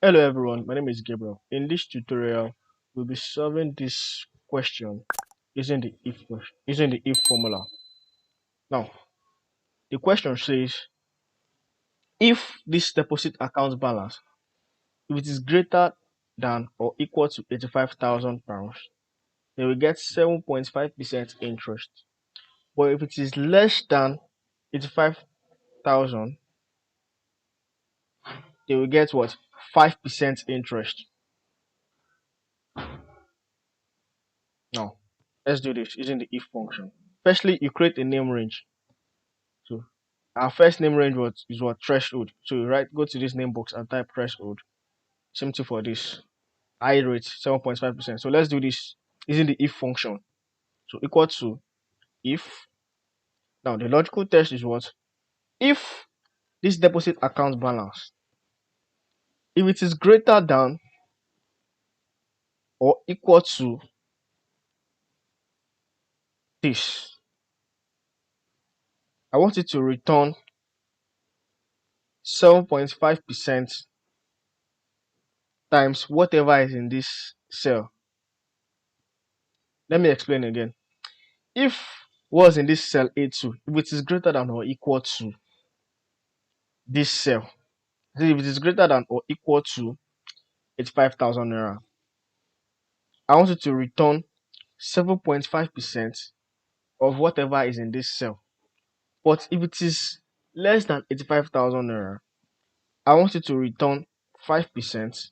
Hello everyone, my name is Gabriel. In this tutorial, we'll be solving this question using the if formula. Now, the question says if this deposit account balance, if it is greater than or equal to £85,000, they will get 7.5% interest. But if it is less than 85,000, they will get what? 5% interest. Now, let's do this using the if function. Firstly, you create a name range. So our first name range is what? Threshold. So you go to this name box and type threshold. Same thing for this. I rate 7.5%. So let's do this using the if function. So equal to if. Now the logical test is what? If this deposit account balance, if it is greater than or equal to this, I want it to return 7.5% times whatever is in this cell. Let me explain again. If was in this cell A2, if it is greater than or equal to this cell, if it is greater than or equal to 85,000 naira, I want it to return 7.5% of whatever is in this cell. But if it is less than 85,000 naira, I want it to return 5%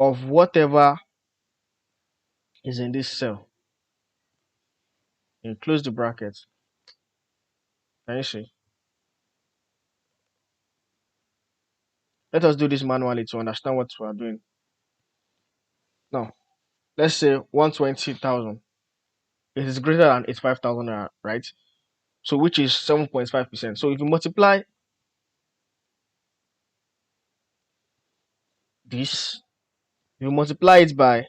of whatever is in this cell. And close the bracket. Can you see? Let us do this manually to understand what we are doing. Now, let's say 120,000. It is greater than 85,000 naira, right? So which is 7.5%. So if you multiply this, you multiply it by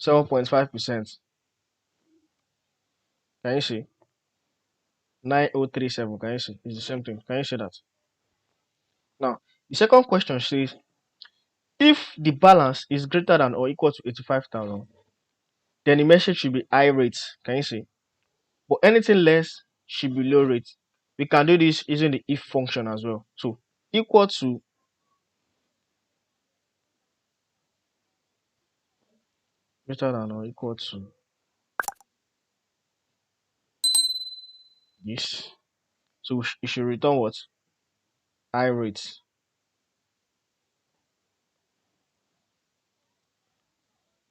7.5%. Can you see? 9037. Can you see? It's the same thing. Can you see that? Now, the second question says if the balance is greater than or equal to 85,000, then the message should be high rate. Can you see? But anything less should be low rate. We can do this using the if function as well. So equal to greater than or equal to this. So it should return what? High rate.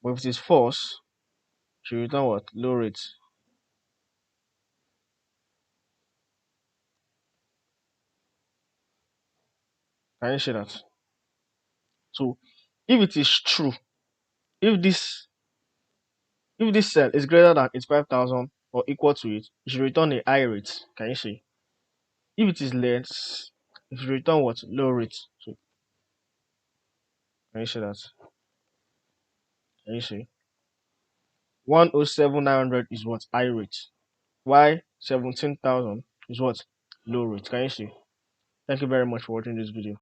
But if it is false, it should return what? Low rate. Can you see that? So if it is true, if this cell is greater than 85,000 or equal to it, it should return a high rate. Can you see? If it is less, it should return what? Low rate. So can you see that? Can you see? 107,900 is what? High rate. Why 17,000 is what? Low rate. Can you see? Thank you very much for watching this video.